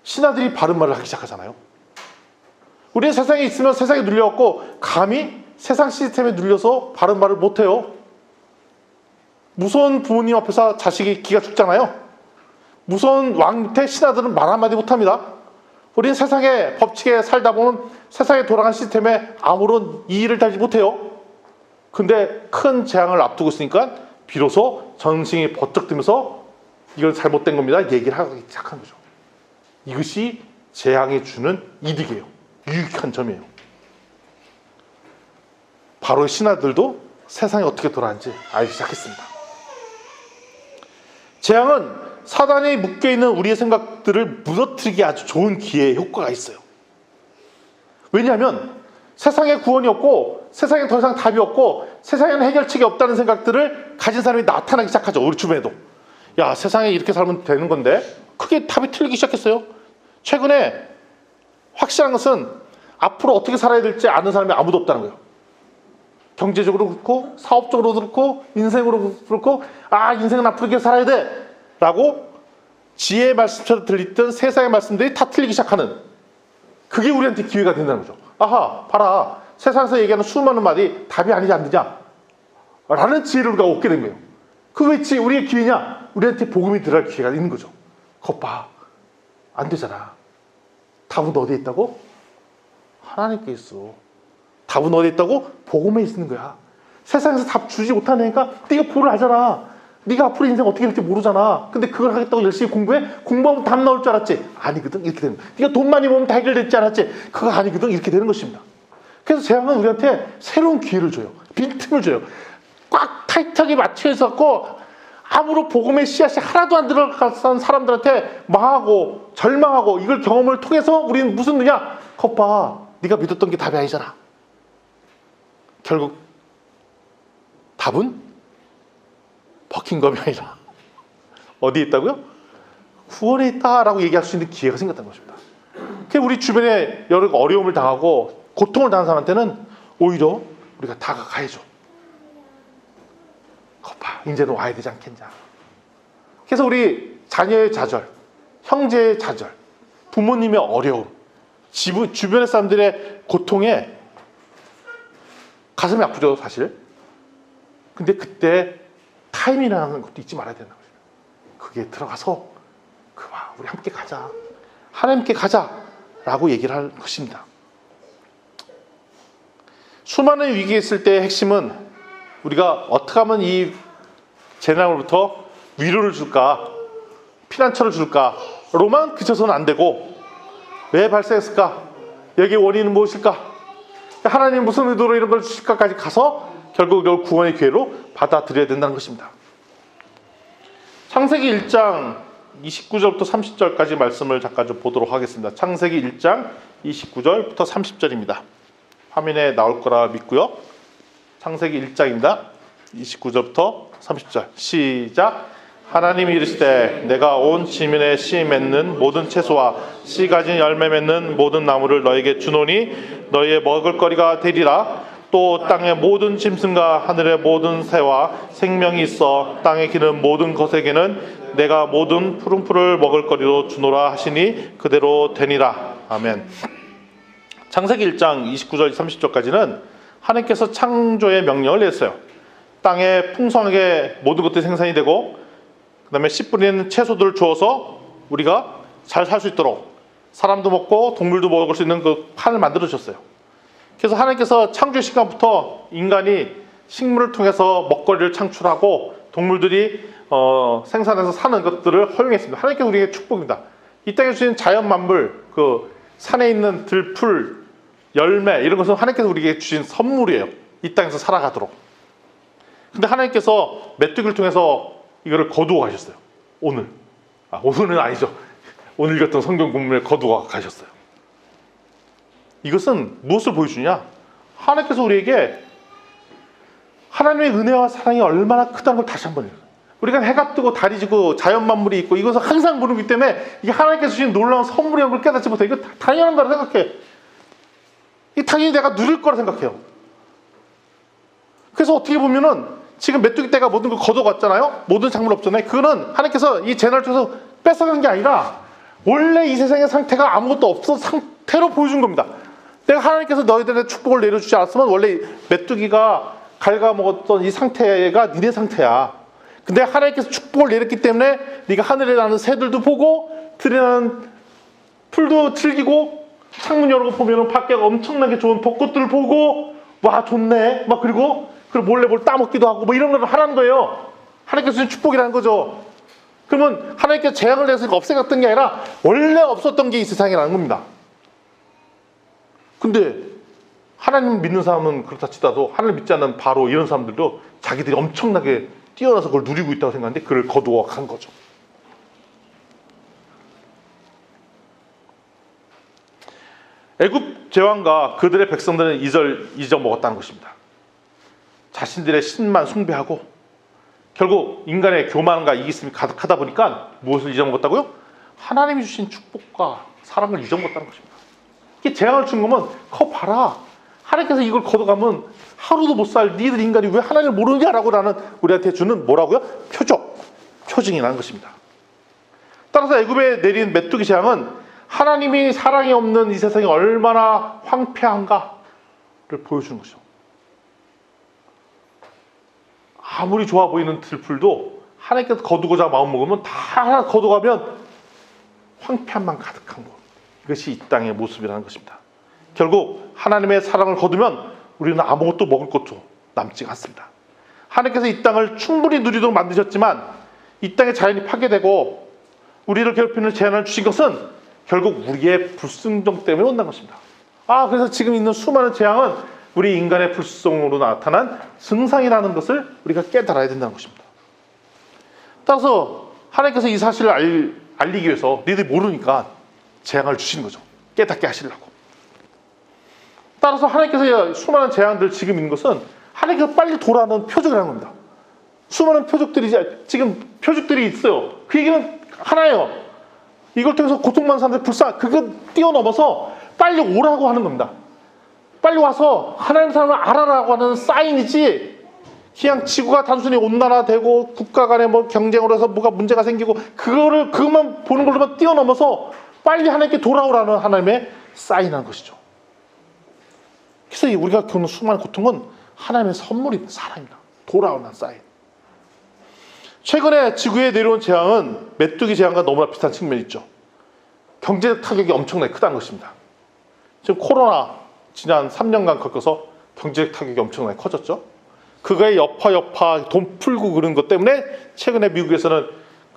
신하들이 바른 말을 하기 시작하잖아요. 우리는 세상에 있으면 세상에 눌려갖고 감히 세상 시스템에 눌려서 바른 말을 못해요. 무서운 부모님 앞에서 자식이 기가 죽잖아요. 무서운 왕 밑에 신하들은 말 한마디 못합니다. 우리는 세상의 법칙에 살다 보면 세상에 돌아가는 시스템에 아무런 이의를 달지 못해요. 근데 큰 재앙을 앞두고 있으니까 비로소 정신이 버쩍 들면서 이건 잘못된 겁니다 얘기를 하기 시작한 거죠. 이것이 재앙이 주는 이득이에요. 유익한 점이에요. 바로 신하들도 세상이 어떻게 돌아가는지 알기 시작했습니다. 재앙은 사단이 묶여있는 우리의 생각들을 무너뜨리기 아주 좋은 기회의 효과가 있어요. 왜냐하면 세상에 구원이 없고 세상에 더 이상 답이 없고 세상에는 해결책이 없다는 생각들을 가진 사람이 나타나기 시작하죠. 우리 주변에도. 야, 세상에 이렇게 살면 되는 건데 크게 답이 틀리기 시작했어요. 최근에 확실한 것은 앞으로 어떻게 살아야 될지 아는 사람이 아무도 없다는 거예요. 경제적으로 그렇고 사업적으로 그렇고 인생으로 그렇고, 아, 인생은 앞으로 이렇게 살아야 돼 라고 지혜의 말씀처럼 들리던 세상의 말씀들이 다 틀리기 시작하는, 그게 우리한테 기회가 된다는 거죠. 아하, 봐라, 세상에서 얘기하는 수많은 말이 답이 아니지 않느냐 라는 지혜를 우리가 얻게 된 거예요. 그게 왜 우리의 기회냐? 우리한테 복음이 들어갈 기회가 있는 거죠. 겉 봐, 안 되잖아. 답은 어디에 있다고? 하나님께 있어. 답은 어디에 있다고? 복음에 있는 거야. 세상에서 답 주지 못하니까 네가 보를 하잖아. 네가 앞으로 인생 어떻게 될지 모르잖아. 근데 그걸 하겠다고 열심히 공부해? 공부하면 답 나올 줄 알았지? 아니거든. 이렇게 되는 거야. 네가 돈 많이 모으면 다 해결될지 알았지? 그거 아니거든. 이렇게 되는 것입니다. 그래서 재앙은 우리한테 새로운 기회를 줘요. 빈틈을 줘요. 꽉 타이트하게 맞춰 있었고 아무런 복음의 씨앗이 하나도 안 들어간 사람들한테 망하고 절망하고 이걸 경험을 통해서 우리는 무슨 느냐? 것 봐, 네가 믿었던 게 답이 아니잖아. 결국 답은 버킹검이 아니라 어디에 있다고요? 구원에 있다라고 얘기할 수 있는 기회가 생겼다는 것입니다. 우리 주변에 여러 어려움을 당하고 고통을 당한 사람한테는 오히려 우리가 다가가야죠. 거봐, 이제는 와야 되지 않겠냐. 그래서 우리 자녀의 좌절, 형제의 좌절, 부모님의 어려움, 주변의 사람들의 고통에 가슴이 아프죠, 사실. 근데 그때 타임이라는 것도 잊지 말아야 된다는 거죠. 그게 들어가서 그와 우리 함께 가자, 하나님께 가자라고 얘기를 할 것입니다. 수많은 위기에 있을 때의 핵심은 우리가 어떻게 하면 이 재난으로부터 위로를 줄까, 피난처를 줄까로만 그쳐서는 안 되고, 왜 발생했을까? 여기의 원인은 무엇일까? 하나님 무슨 의도로 이런 걸 주실까까지 가서 결국 이걸 구원의 기회로 받아들여야 된다는 것입니다. 창세기 1장 29절부터 30절까지 말씀을 잠깐 좀 보도록 하겠습니다. 창세기 1장 29절부터 30절입니다. 화면에 나올 거라 믿고요. 창세기 1장입니다. 29절부터 30절 시작. 하나님이 이르시되 내가 온 지면에 씨 맺는 모든 채소와 씨 가진 열매 맺는 모든 나무를 너에게 주노니 너희의 먹을거리가 되리라. 또 땅의 모든 짐승과 하늘의 모든 새와 생명이 있어 땅에 기는 모든 것에게는 내가 모든 푸른 풀을 먹을거리로 주노라 하시니 그대로 되니라. 아멘. 창세기 1장 29절 30절까지는 하나님께서 창조의 명령을 내렸어요. 땅에 풍성하게 모든 것들이 생산이 되고 그 다음에 씨 뿌리는 채소들을 주어서 우리가 잘 살 수 있도록 사람도 먹고 동물도 먹을 수 있는 그 판을 만들어 주셨어요. 그래서 하나님께서 창조의 시간부터 인간이 식물을 통해서 먹거리를 창출하고 동물들이 생산해서 사는 것들을 허용했습니다. 하나님께서 우리에게 축복입니다. 이 땅에 주신 자연 만물, 그 산에 있는 들풀, 열매 이런 것은 하나님께서 우리에게 주신 선물이에요. 이 땅에서 살아가도록. 근데 하나님께서 메뚜기를 통해서 이거를 거두어 가셨어요. 오늘은 아니죠. 오늘 읽었던 성경 본문에 거두어 가셨어요. 이것은 무엇을 보여주냐? 하나님께서 우리에게 하나님의 은혜와 사랑이 얼마나 크다는 걸 다시 한번 읽어요. 우리가 해가 뜨고 달이 지고 자연 만물이 있고 이것을 항상 모르기 때문에 이게 하나님께서 주신 놀라운 선물이라는 걸 깨닫지 못해. 이거 당연한 거라 생각해. 이 당연히 내가 누릴 거라 생각해요. 그래서 어떻게 보면은 지금 메뚜기 떼가 모든 걸 걷어갔잖아요. 모든 작물 없잖아요. 그거는 하나님께서 이 재난을 통해서 뺏어간 게 아니라 원래 이 세상의 상태가 아무것도 없어 상태로 보여준 겁니다. 내가 하나님께서 너희들의 축복을 내려주지 않았으면 원래 메뚜기가 갉아먹었던 이 상태가 니네 상태야. 근데 하나님께서 축복을 내렸기 때문에 네가 하늘에 나는 새들도 보고 들에 나는 풀도 즐기고 창문 열고 보면 밖에 엄청나게 좋은 벚꽃들을 보고 와 좋네 막 그리고 몰래 뭘 따먹기도 하고 뭐 이런 걸 하라는 거예요. 하나님께서 주신 축복이라는 거죠. 그러면 하나님께서 재앙을 내서 없애갔던 게 아니라 원래 없었던 게 이 세상이라는 겁니다. 근데 하나님 믿는 사람은 그렇다 치더라도 하나님 믿지 않는 바로 이런 사람들도 자기들이 엄청나게 뛰어나서 그걸 누리고 있다고 생각하는데 그걸 거두어 간 거죠. 애굽 제왕과 그들의 백성들은 잊어먹었다는 것입니다. 자신들의 신만 숭배하고 결국 인간의 교만과 이기심이 가득하다 보니까 무엇을 잊어먹었다고요? 하나님이 주신 축복과 사랑을 잊어먹었다는 것입니다. 이게 재앙을 준 거면 봐라. 하나님께서 이걸 걷어가면 하루도 못 살 니들 인간이 왜 하나님을 모르냐라고 나는 우리한테 주는 뭐라고요? 표징이라는 것입니다. 따라서 애굽에 내린 메뚜기 재앙은 하나님이 사랑이 없는 이 세상이 얼마나 황폐한가를 보여주는 것이죠. 아무리 좋아 보이는 들풀도 하나님께서 거두고자 마음먹으면 다 하나 거두가면 황폐함만 가득한 것. 이것이 이 땅의 모습이라는 것입니다. 결국 하나님의 사랑을 거두면 우리는 아무것도 먹을 것도 남지가 않습니다. 하나님께서 이 땅을 충분히 누리도록 만드셨지만 이 땅의 자연이 파괴되고 우리를 괴롭히는 재난을 주신 것은 결국 우리의 불순종 때문에 온다는 것입니다. 그래서 지금 있는 수많은 재앙은 우리 인간의 불순종으로 나타난 증상이라는 것을 우리가 깨달아야 된다는 것입니다. 따라서 하나님께서 이 사실을 알리기 위해서 너희들이 모르니까 재앙을 주시는 거죠. 깨닫게 하시려고. 따라서 하나님께서 수많은 재앙들 지금 있는 것은 하나님께서 빨리 돌아오는 표적이라는 겁니다. 수많은 표적들이 지금 표적들이 있어요. 그 얘기는 하나예요. 이걸 통해서 고통받는 사람들 그거 뛰어넘어서 빨리 오라고 하는 겁니다. 빨리 와서 하나님 사람을 알아라고 하는 사인이지, 그냥 지구가 단순히 온난화되고 국가 간에 뭐 경쟁으로 해서 뭐가 문제가 생기고 그것만 보는 걸로만 뛰어넘어서 빨리 하나님께 돌아오라는 하나님의 사인한 것이죠. 그래서 우리가 겪는 수많은 고통은 하나님의 선물입니다. 사랑입니다. 돌아오는 사인. 최근에 지구에 내려온 재앙은 메뚜기 재앙과 너무나 비슷한 측면이 있죠. 경제 타격이 엄청나게 크다는 것입니다. 지금 코로나 지난 3년간 겪어서 경제 타격이 엄청나게 커졌죠. 그거의 여파 돈 풀고 그런 것 때문에 최근에 미국에서는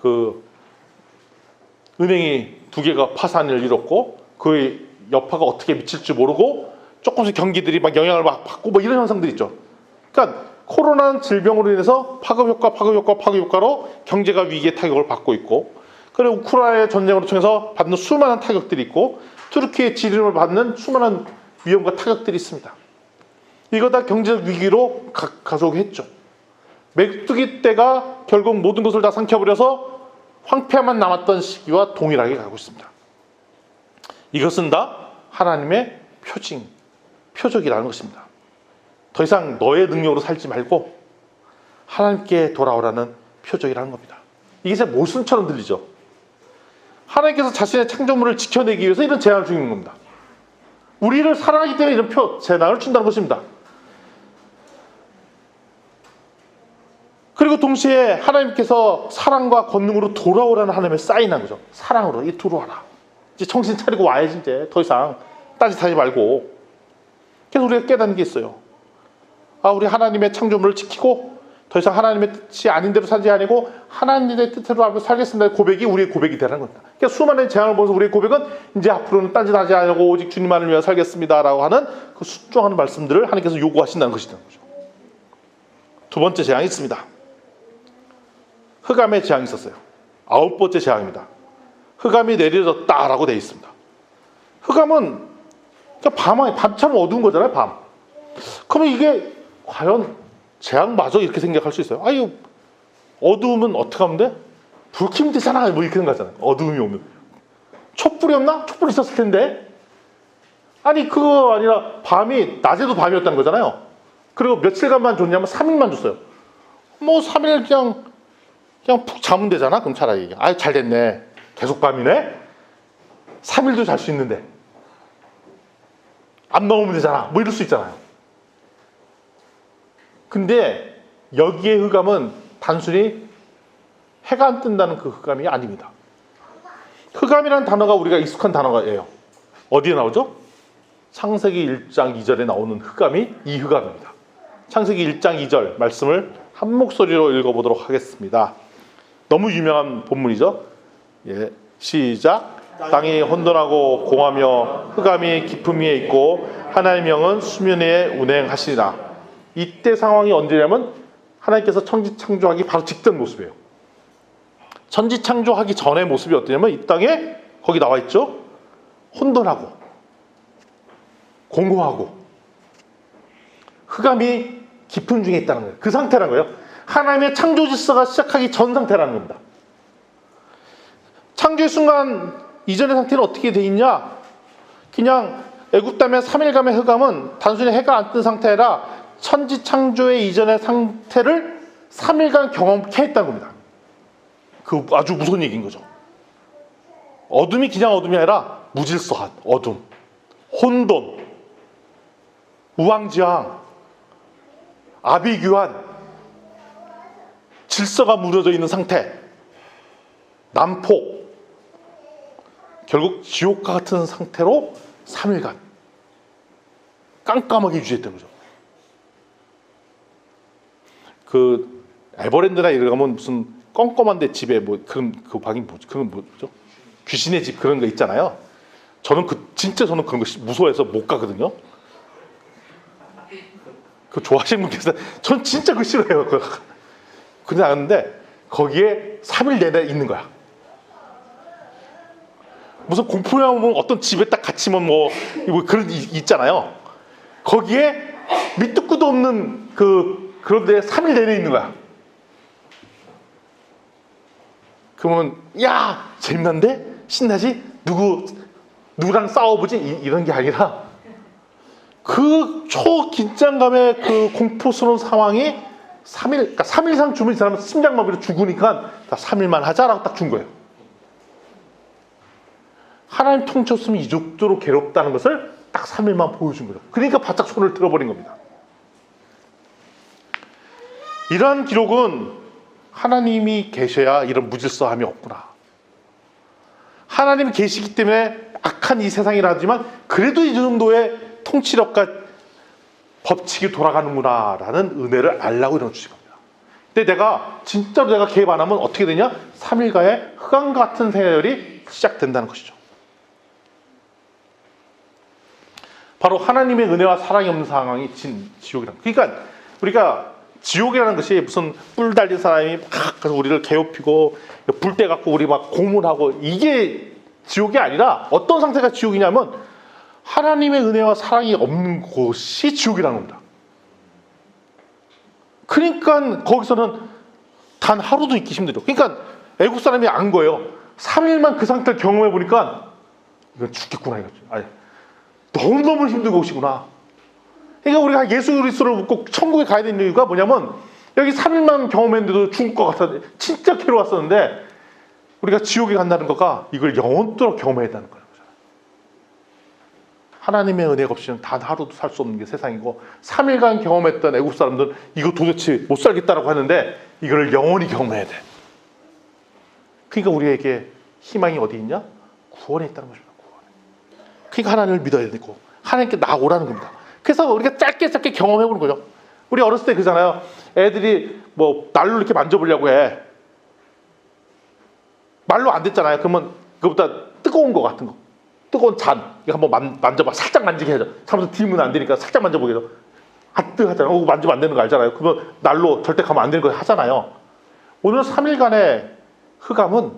그 은행이 2개가 파산을 이뤘고 그 여파가 어떻게 미칠지 모르고 조금씩 경기들이 막 영향을 막 받고 뭐 이런 현상들이 있죠. 그러니까 코로나는 질병으로 인해서 파급 효과로 경제가 위기의 타격을 받고 있고, 그리고 우크라이나 전쟁으로 통해서 받는 수많은 타격들이 있고, 투르키의 지림을 받는 수많은 위험과 타격들이 있습니다. 이거 다 경제적 위기로 가속했죠. 메뚜기 때가 결국 모든 것을 다 삼켜버려서 황폐만 남았던 시기와 동일하게 가고 있습니다. 이것은 다 하나님의 표적이라는 것입니다. 더 이상 너의 능력으로 살지 말고 하나님께 돌아오라는 표적이라는 겁니다. 이게 진짜 모순처럼 들리죠. 하나님께서 자신의 창조물을 지켜내기 위해서 이런 재앙을 주는 겁니다. 우리를 사랑하기 때문에 이런 재앙을 준다는 것입니다. 그리고 동시에 하나님께서 사랑과 권능으로 돌아오라는 하나님의 사인한 거죠. 사랑으로 들어와라. 이제 정신 차리고 와야지. 이제 더 이상 딴짓하지 말고. 그래서 우리가 깨닫는 게 있어요. 우리 하나님의 창조물을 지키고 더 이상 하나님의 뜻이 아닌 대로 살지 아니고 하나님의 뜻대로 살겠습니다. 고백이 우리의 고백이 되라는 겁니다. 그러니까 수많은 재앙을 보면서 우리의 고백은 이제 앞으로는 딴짓하지 않고 오직 주님만을 위하여 살겠습니다라고 하는 그 순종하는 말씀들을 하나님께서 요구하신다는 것이라는 거죠. 두 번째 재앙이 있습니다. 흑암의 재앙이 있었어요. 9번째 재앙입니다. 흑암이 내려졌다라고 되어 있습니다. 흑암은 그러니까 밤처럼 어두운 거잖아요. 밤. 그러면 이게 과연 재앙마저 이렇게 생각할 수 있어요? 아유, 어두우면 어떻게 하면 돼? 불 켜면 되잖아. 뭐 이렇게 생각하잖아요. 어두움이 오면. 촛불이 없나? 촛불 있었을 텐데. 아니 그거 아니라 낮에도 밤이었다는 거잖아요. 그리고 며칠간만 줬냐면 3일만 줬어요. 뭐 3일 그냥 푹 자면 되잖아. 그럼 차라리 잘 됐네. 계속 밤이네. 3일도 잘 수 있는데 안 나오면 되잖아. 뭐 이럴 수 있잖아요. 근데 여기에 흑암은 단순히 해가 안 뜬다는 그 흑암이 아닙니다. 흑암이라는 단어가 우리가 익숙한 단어예요. 어디에 나오죠? 창세기 1장 2절에 나오는 흑암이 이 흑암입니다. 창세기 1장 2절 말씀을 한 목소리로 읽어보도록 하겠습니다. 너무 유명한 본문이죠. 시작. 땅이 혼돈하고 공하며 흑암이 깊음 위에 있고 하나님의 영은 수면 위에 운행하시니라. 이때 상황이 언제냐면 하나님께서 천지 창조하기 바로 직전 모습이에요. 천지 창조하기 전의 모습이 어떠냐면 이 땅에 거기 나와 있죠. 혼돈하고 공고하고 흑암이 깊음 중에 있다는 거예요. 그 상태라는 거예요. 하나님의 창조 질서가 시작하기 전 상태라는 겁니다. 창조의 순간 이전의 상태는 어떻게 돼 있냐? 그냥 애굽 땅의 3일간의 흑암은 단순히 해가 안 뜬 상태가 아니라 천지 창조의 이전의 상태를 3일간 경험케 했다는 겁니다. 그 아주 무서운 얘기인 거죠. 어둠이 그냥 어둠이 아니라 무질서한 어둠, 혼돈, 우왕좌왕, 아비규환, 질서가 무너져 있는 상태, 난폭, 결국 지옥과 같은 상태로 3일간 깜깜하게 유지했던 거죠. 그 에버랜드나 이런 가면 무슨 껌껌한데 집에 뭐 그런 그 방이 뭐지? 그건 뭐죠? 귀신의 집 그런 거 있잖아요. 저는 진짜 저는 그런 거 무서워해서 못 가거든요. 그 좋아하시는 분께서 전 진짜 그 싫어해요. 근데 아는데 거기에 3일 내내 있는 거야. 무슨 공포 영화 보면 어떤 집에 딱 갇히면 뭐 그런 있잖아요. 거기에 밑도 끝도 없는 그런데 3일 내내 있는 거야. 그러면 야 재밌는데 신나지 누구랑 싸워보지 이런 게 아니라 그 초긴장감의 그 공포스러운 상황이 3일, 그러니까 3일 이상 주면 이 사람은 심장마비로 죽으니까 다 3일만 하자라고 딱 준 거예요. 하나님 통치 없으면 이 정도로 괴롭다는 것을 딱 3일만 보여준 거예요. 그러니까 바짝 손을 들어버린 겁니다. 이러한 기록은 하나님이 계셔야 이런 무질서함이 없구나. 하나님이 계시기 때문에 악한 이 세상이라지만 그래도 이 정도의 통치력과 법칙이 돌아가는구나 라는 은혜를 알라고 이런 주신 겁니다. 근데 진짜로 내가 개입 안 하면 어떻게 되냐? 3일간의 흑암 같은 세월이 시작된다는 것이죠. 바로 하나님의 은혜와 사랑이 없는 상황이 지옥이란 거예요. 그러니까 우리가 지옥이라는 것이 무슨 뿔 달린 사람이 막 우리를 괴롭히고 불때 갖고 우리 막 고문하고 이게 지옥이 아니라 어떤 상태가 지옥이냐면 하나님의 은혜와 사랑이 없는 곳이 지옥이라는 겁니다. 그러니까 거기서는 단 하루도 있기 힘들죠. 그러니까 애국 사람이 안 거예요. 3일만 그 상태를 경험해 보니까 이건 죽겠구나 이거죠. 아니, 너무너무 힘든 곳이구나. 그러니까 우리가 예수 그리스도를 믿고 천국에 가야 되는 이유가 뭐냐면 여기 3일만 경험했는데도 죽을 것 같아. 진짜 괴로웠었는데 우리가 지옥에 간다는 거가 이걸 영원토록 경험해야 한다는 거예요. 하나님의 은혜가 없이는 단 하루도 살 수 없는 게 세상이고 3일간 경험했던 애국 사람들은 이거 도대체 못 살겠다라고 하는데 이걸 영원히 경험해야 돼. 그러니까 우리에게 희망이 어디 있냐? 구원에 있다는 것입니다. 구원에. 그러니까 하나님을 믿어야 되고 하나님께 나오라는 겁니다. 그래서 우리가 짧게 경험해보는 거죠. 우리 어렸을 때 그러잖아요. 애들이 뭐 난로 이렇게 만져보려고 해. 말로 안 됐잖아요. 그러면 그것보다 뜨거운 거 같은 거. 뜨거운 잔. 이거 한번 만져봐. 살짝 만지게 하죠. 잘못해서 뒤면 안 되니까 살짝 만져보게 해서. 뜨 하잖아요. 만지면 안 되는 거 알잖아요. 그러면 난로 절대 가면 안 되는 거 하잖아요. 오늘 3일간의 흑암은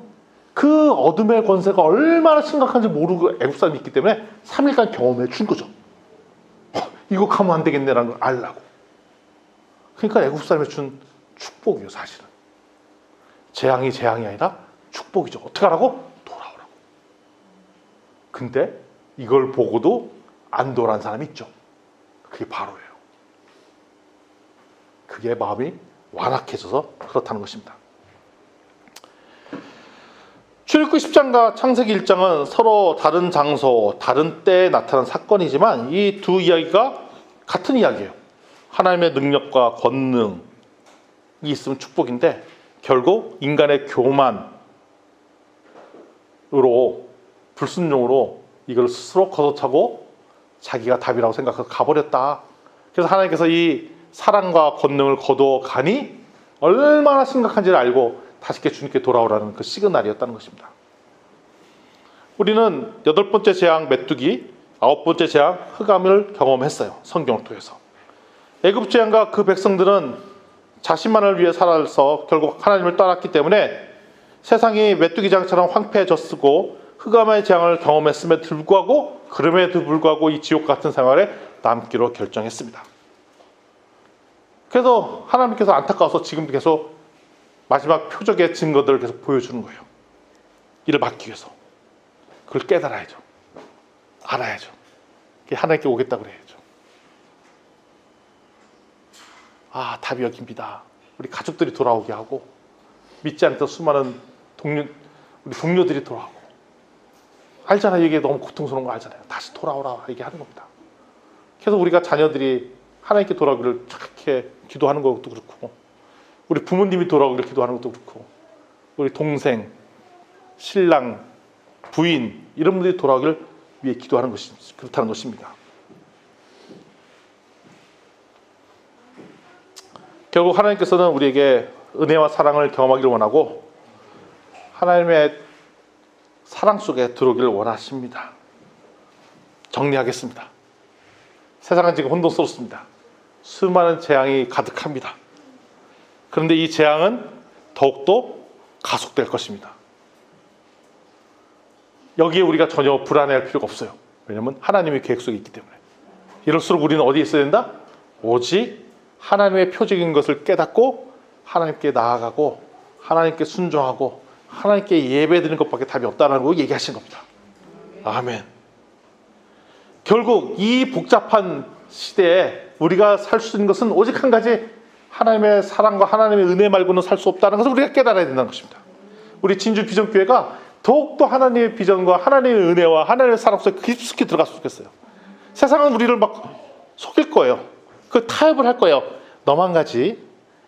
그 어둠의 권세가 얼마나 심각한지 모르고 애국사람이 있기 때문에 3일간 경험해 준 거죠. 이거 가면 안 되겠네라는 걸 알라고. 그러니까 애국사람이 준 축복이에요. 사실은. 재앙이 아니라 축복이죠. 어떻게 하라고? 돌아오라고. 근데 이걸 보고도 안 돌아온 사람이 있죠. 그게 바로예요. 그게 마음이 완악해져서 그렇다는 것입니다. 출애굽기 10장과 창세기 1장은 서로 다른 장소, 다른 때에 나타난 사건이지만 이 두 이야기가 같은 이야기예요. 하나님의 능력과 권능이 있으면 축복인데 결국 인간의 교만으로 불순종으로 이걸 스스로 걷어차고 자기가 답이라고 생각해서 가버렸다. 그래서 하나님께서 이 사랑과 권능을 거둬가니 얼마나 심각한지를 알고 다시 주님께 돌아오라는 그 시그널이었다는 것입니다. 우리는 8번째 재앙 메뚜기, 9번째 재앙 흑암을 경험했어요. 성경을 통해서. 애굽 재앙과 그 백성들은 자신만을 위해 살아서 결국 하나님을 떠났기 때문에 세상이 메뚜기 재앙처럼 황폐해졌고 흑암의 재앙을 경험했음에도 불구하고 이 지옥 같은 생활에 남기로 결정했습니다. 그래서 하나님께서 안타까워서 지금도 계속 마지막 표적의 증거들을 계속 보여주는 거예요. 이를 막기 위해서. 그걸 깨달아야죠. 알아야죠. 하나님께 오겠다고 그래야죠. 답이 여기입니다. 우리 가족들이 돌아오게 하고 믿지 않던 수많은 우리 동료들이 돌아오고 알잖아요. 이게 너무 고통스러운 거 알잖아요. 다시 돌아오라 얘기하는 겁니다. 그래서 우리가 자녀들이 하나님께 돌아오기를 착하게 기도하는 것도 그렇고 우리 부모님이 돌아오기를 기도하는 것도 그렇고 우리 동생, 신랑, 부인 이런 분들이 돌아오기를 위해 기도하는 것이 그렇다는 것입니다. 결국 하나님께서는 우리에게 은혜와 사랑을 경험하기를 원하고 하나님의 사랑 속에 들어오기를 원하십니다. 정리하겠습니다. 세상은 지금 혼돈스럽습니다. 수많은 재앙이 가득합니다. 그런데 이 재앙은 더욱더 가속될 것입니다. 여기에 우리가 전혀 불안해할 필요가 없어요. 왜냐하면 하나님의 계획 속에 있기 때문에. 이럴수록 우리는 어디에 있어야 된다? 오직 하나님의 표적인 것을 깨닫고 하나님께 나아가고 하나님께 순종하고 하나님께 예배드리는 것밖에 답이 없다는 거 얘기하신 겁니다. 아멘. 결국 이 복잡한 시대에 우리가 살 수 있는 것은 오직 한 가지, 하나님의 사랑과 하나님의 은혜 말고는 살 수 없다는 것을 우리가 깨달아야 된다는 것입니다. 우리 진주 비전교회가 더욱더 하나님의 비전과 하나님의 은혜와 하나님의 사랑 속에 깊숙이 들어갔으면 좋겠어요. 세상은 우리를 막 속일 거예요. 그 타협을 할 거예요. 너만 가지,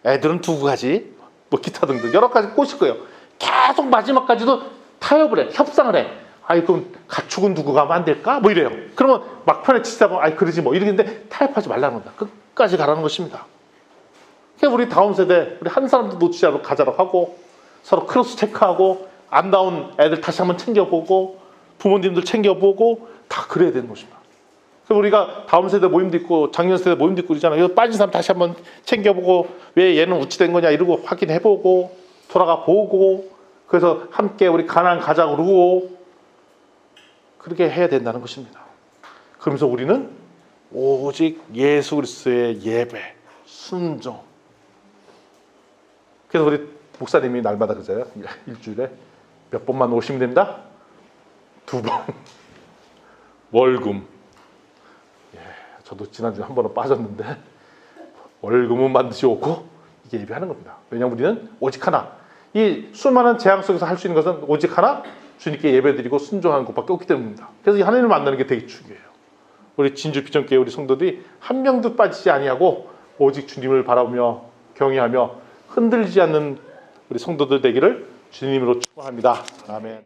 애들은 두고 가지, 뭐 기타 등등 여러 가지 꼬실 거예요. 계속 마지막까지도 타협을 해, 협상을 해. 아이 그럼 가축은 두고 가면 안 될까? 뭐 이래요. 그러면 막판에 치다 보면 아이 그러지 뭐 이러는데 타협하지 말라는 겁니다. 끝까지 가라는 것입니다. 그러니까 우리 다음 세대 우리 한 사람도 놓치지 않고 가자라고 하고 서로 크로스 체크하고 안 나온 애들 다시 한번 챙겨보고 부모님들 챙겨보고 다 그래야 되는 것입니다. 그래서 우리가 다음 세대 모임도 있고 작년 세대 모임도 있고 그러잖아요. 여기 빠진 사람 다시 한번 챙겨보고 왜 얘는 우치된 거냐 이러고 확인해보고 돌아가 보고 그래서 함께 우리 가나안 가자 그러고 그렇게 해야 된다는 것입니다. 그러면서 우리는 오직 예수 그리스도의 예배, 순종. 그래서 우리 목사님이 날마다 그러잖아요. 일주일에 몇 번만 오시면 된다? 2번. 월금. 예, 저도 지난주에 한 번은 빠졌는데 월금은 반드시 오고 이게 예배하는 겁니다. 왜냐하면 우리는 오직 하나. 이 수많은 재앙 속에서 할 수 있는 것은 오직 하나, 주님께 예배드리고 순종하는 것밖에 없기 때문입니다. 그래서 이 하나님을 만나는 게 되게 중요해요. 우리 진주 비전교회 우리 성도들이 한 명도 빠지지 아니하고 오직 주님을 바라보며 경외하며 흔들리지 않는 우리 성도들 되기를 주님으로 축복합니다. 아멘.